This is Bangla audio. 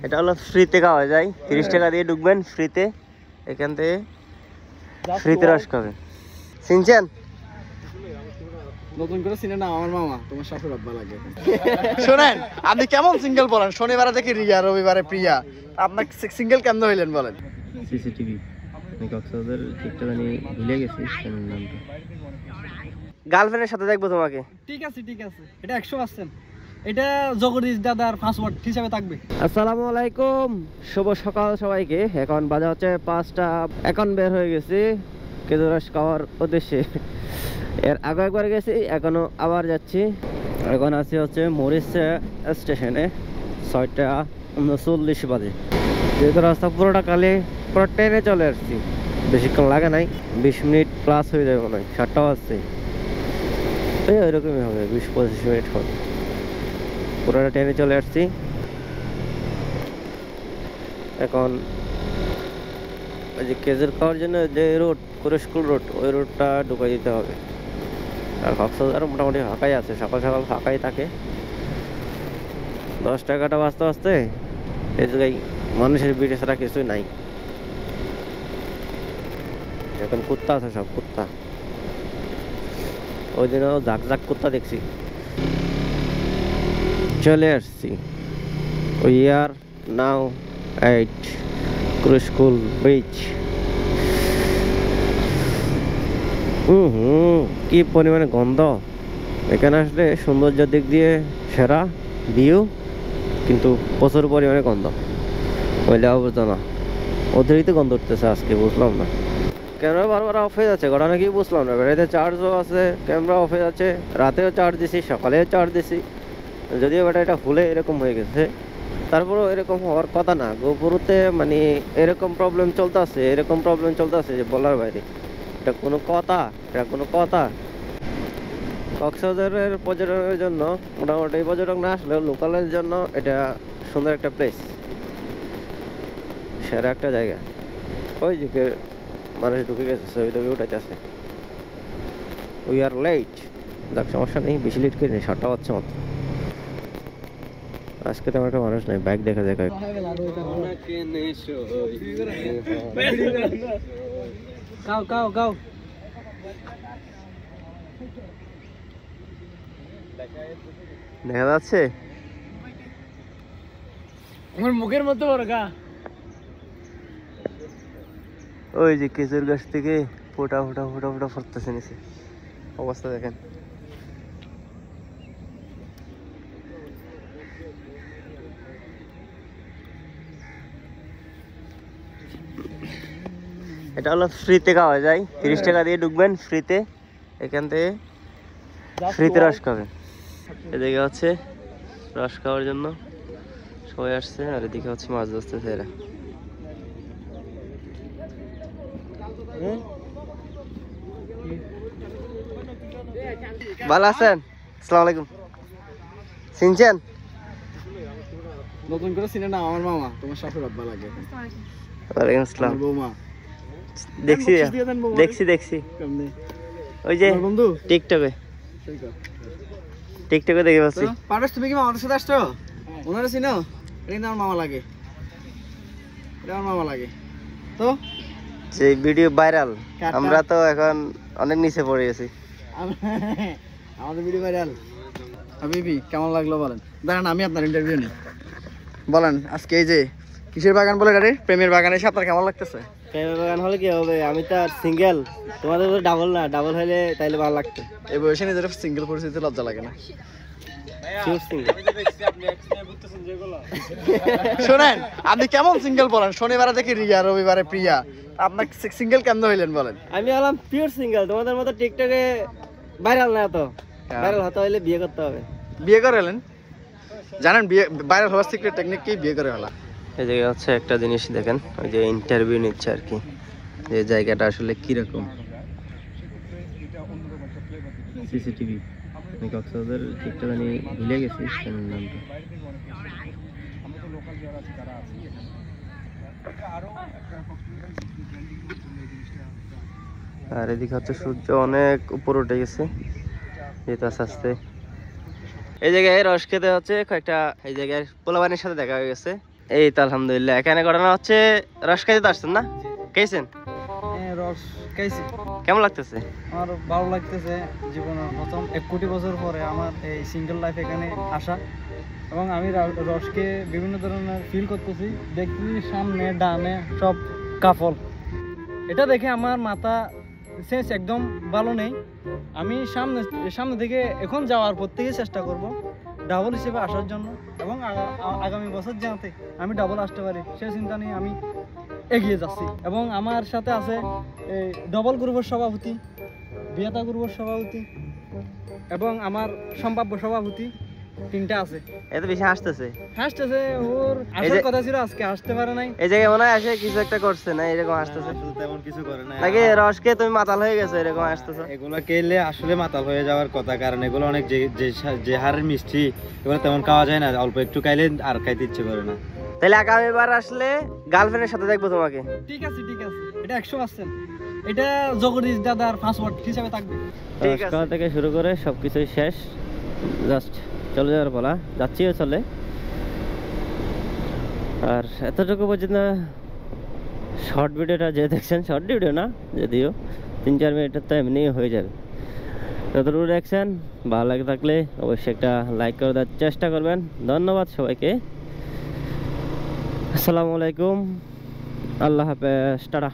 এটা হলো ফ্রিতে খাওয়া যায়, 30 টাকা দিয়ে ঢুকবেন ফ্রিতে, এখান থেকে ফ্রিতে রস খাবেন। চিনছেন? নতুন করে চিনে না আমার মামা, তোমার শাশুড় আব্বা লাগে। শোনেন, আপনি কেমন সিঙ্গেল বলেন? শনিবারে দেখি রিয়া, রবিবারে প্রিয়া, আপনার সিঙ্গেল কেন হইলেন বলেন? সিসিটিভি কক্সবাজার ঠিকটা জানি ভুলে গেছি নামটা। গার্লফ্রেন্ডের সাথে দেখবো তোমাকে। ঠিক আছে ঠিক আছে, এটা 100%, এটা জগদীশ দাদার পাসওয়ার্ড হিসাবে থাকবে। আসসালামু আলাইকুম, শুভ সকাল সবাইকে। এখন বাজে হচ্ছে 5টা, এখন বের হয়ে গেছি খেজুর রস খাওয়ার উদ্দেশ্যে। এর আগে একবার গেছি, এখনো আবার যাচ্ছি। এখন আছি হচ্ছে মরিচা স্টেশনে, 6:39 বাজে। যেহেতু রাস্তা পুরোটা কালে পুরো ট্রেনে চলে আসছি, বেশিক্ষণ লাগে নাই, 20 মিনিট প্লাস হয়ে যাবে মনে হয়। 7টা বাজছে, ওইরকমই হবে, 20-25 মিনিট হবে। পুরোটা ট্রেনে চলে আসছি। এখন ওই যে খেজুর খাওয়ার জন্য যে রোড, কুরস্কুল রোড, ওই রোডটা ঢুকাই দিতে হবে। আর কক্সবাজার মোটামুটি ফাঁকাই আছে, সকাল সকাল ফাঁকাই থাকে। 10 টাকাটা বাঁচতে বাঁচতে এই জায়গায় মানুষের ভিড় ছাড়া কিছুই নাই। এখন কুত্তা আছে, সব কুত্তা। ওই দিনও ঝাঁক ঝাঁক কুত্তা দেখছি। চলে আসছি, we are now at কুরস্কুল bridge. কি পরিমাণে গন্ধ! এখানে আসলে সৌন্দর্যের দিক দিয়ে সেরা ভিউ, কিন্তু প্রচুর পরিমাণে গন্ধ। বললে বুঝতো না, অতিরিক্ত গন্ধ উঠতেছে আজকে, বুঝলাম না। ক্যামেরা বারবার অফ হয়ে যাচ্ছে, ঘটনা কি বুঝলাম না। বেড়াইতে চার্জও আছে, ক্যামেরা অফ হয়ে যাচ্ছে। রাতেও চার্জ দিছি, সকালেও চার্জ দিছি, যদিও ব্যাটারিটা ফুলে এরকম হয়ে গেছে। তারপরেও এরকম হওয়ার কথা না। গোপুরতে মানে এরকম প্রবলেম চলতেছে, এরকম প্রবলেম চলতেছে যে বলার বাইরে। এটা কোনো কথা? এটা কোনো কথা? কক্সবাজারের পর্যটনের জন্য, মোটামুটি পর্যটক না আসলেও লোকালের জন্য এটা সুন্দর একটা প্লেস, সেরা একটা জায়গা। ওই দিকে মানুষ ঢুকে গেছে, ছবি টবি উঠাইতেছে। উই আর লেট, যাক সমস্যা নেই, বেশি লেট করি নেই, 7টা বাজছে মাত্র। আজকে তেমন একটা মানুষ নাই, বাইক দেখা যায় কয়েক। দেখা যাচ্ছে আমার মুখের মতো বড় গা। ওই যে খেজুর গাছ থেকে ফোটা ফোটা ফোটা ফোটা পড়তেছে নিচে, অবস্থা দেখেন। এটা হলো ফ্রিতে খাওয়া যায়, 30 টাকা দিয়ে ঢুকবেন ফ্রিতে, এখান থেকে ফ্রিতে রস খাবেন। এদিকে হচ্ছে রস খাওয়ার জন্য সবাই আসছে, আর এদিকে হচ্ছে মাছ ধরতেছে এরা। ভালো আছেন? আসসালামু আলাইকুম। চিনছেন? নতুন করে চিনে না আমার মামা, তোমার শাশুড় আব্বা লাগে। ওয়ালাইকুম আসসালাম। বৌমা দেখছি দেখছি দেখছি, ওই যে বন্ধু টিকটকে, টিকটকে দেখে পাচ্ছি। পারবেশ, তুমি কি মামাদের সাথে আসছো? ওনারা চিনো? এটা আমার মামা লাগে, এটা আমার মামা লাগে। তো যে ভিডিও ভাইরাল, আমরা তো এখন অনেক নিচে পড়ে গেছি। আমাদের ভিডিও ভাইরাল। হাবিবি কেমন লাগলো বলেন? দাঁড়ান আমি আপনার ইন্টারভিউ নিই। বলেন আজকে এই যে কিসের বাগান বলে এটা, প্রেমের বাগান এসে আপনার কেমন লাগতেছে? প্রেমের বাগান হলে কি হবে, আমি তো আর সিঙ্গেল, তোমাদের তো ডাবল না, ডাবল হলে তাইলে ভালো লাগতো। এই বয়সে নিজের সিঙ্গেল পরিস্থিতি লজ্জা লাগে না? শোনেন, আপনি কেমন সিঙ্গেল বলেন? শনিবারে দেখি রিয়া, রবিবারে প্রিয়া, আপনার সিঙ্গেল কেন হইলেন বলেন? আমি হলাম পিওর সিঙ্গেল, তোমাদের মতো টিকটকে ভাইরাল না। তো ভাইরাল হতে হলে বিয়ে করতে হবে। বিয়ে করে এলেন? জানেন বিয়ে ভাইরাল হওয়ার সিক্রেট টেকনিক কি? বিয়ে করে হলা। এই জায়গায় হচ্ছে একটা জিনিস দেখেন, ওই যে ইন্টারভিউ নিচ্ছে আর কি, যে জায়গাটা আসলে কিরকম। সিসিটিভি কক্সবাজার ঠিকটা জানি ভুলে গেছি নামটা। আর এদিকে হচ্ছে সূর্য অনেক উপর উঠে গেছে, যেহেতু আস্তে আস্তে। এই জায়গায় রস খেতে হচ্ছে কয়েকটা, এই জায়গায় পোলাবানের সাথে দেখা হয়ে গেছে, এই তো আলহামদুলিল্লাহ। এখানে ঘটনা হচ্ছে রস খাইতে তো আসছেন না? খেয়েছেন? রস খাইছি, কেমন লাগতেছে? আমার ভালো লাগতেছে। জীবনের প্রথম 1 কোটি বছর পরে আমার এই সিঙ্গেল লাইফ এখানে আসা, এবং আমি রসকে বিভিন্ন ধরনের ফিল করতেছি। দেখছি সামনে ডানে সব কাফল, এটা দেখে আমার মাথা সেন্স একদম ভালো নেই। আমি সামনে থেকে এখন যাওয়ার পর থেকে চেষ্টা করব ডাবল হিসেবে আসার জন্য, এবং আগামী বছর যাতে আমি ডাবল আসতে পারি সেই চিন্তা নিয়ে আমি এগিয়ে যাচ্ছি। এবং আমার সাথে আছে এই ডবল গ্রুপের সভাপতি, বিয়াতা গ্রুপের সভাপতি এবং আমার সম্ভাব্য সভাপতি, 3টা আছে। এত বেশি হাসতেছে। হাসতেছে, ওর আসার কথা ছিল, আজকে আসতে পারে নাই। এই জায়গায় মনে হয় আসে কিছু একটা করছে না, এরকম হাসতেছে। তেমন কিছু করে না। নাকি রস খেয়ে তুমি মাতাল হয়ে গেছো এরকম হাসতেছো? এগুলো খেলে আসলে মাতাল হয়ে যাওয়ার কথা, কারণ এগুলো অনেক যে হারের মিষ্টি, এগুলো তেমন খাওয়া যায় না। অল্প একটু খাইলে আর খাইতে ইচ্ছে করে না। তাহলে আগামীবার আসলে গার্লফ্রেন্ডের সাথে দেখবো তোমাকে। ঠিক আছে, এটা 100%, এটা জগদীশ দাদার পাসওয়ার্ড হিসাবে থাকবে। ঠিক আছে। খাওয়া থেকে শুরু করে সবকিছুই শেষ, জাস্ট চলে যাওয়ার পালা, যাচ্ছিও চলে। আর এতটুকু পর্যন্ত শর্ট ভিডিওটা যে দেখছেন, শর্ট ভিডিও না যদিও, 3-4 মিনিটের তো এমনি হয়ে যাবে। যতটুকু দেখছেন ভালো লাগে থাকলে অবশ্যই একটা লাইক করে দেওয়ার চেষ্টা করবেন। ধন্যবাদ সবাইকে। আসসালামু আলাইকুম, আল্লাহ হাফেজ, টাটা।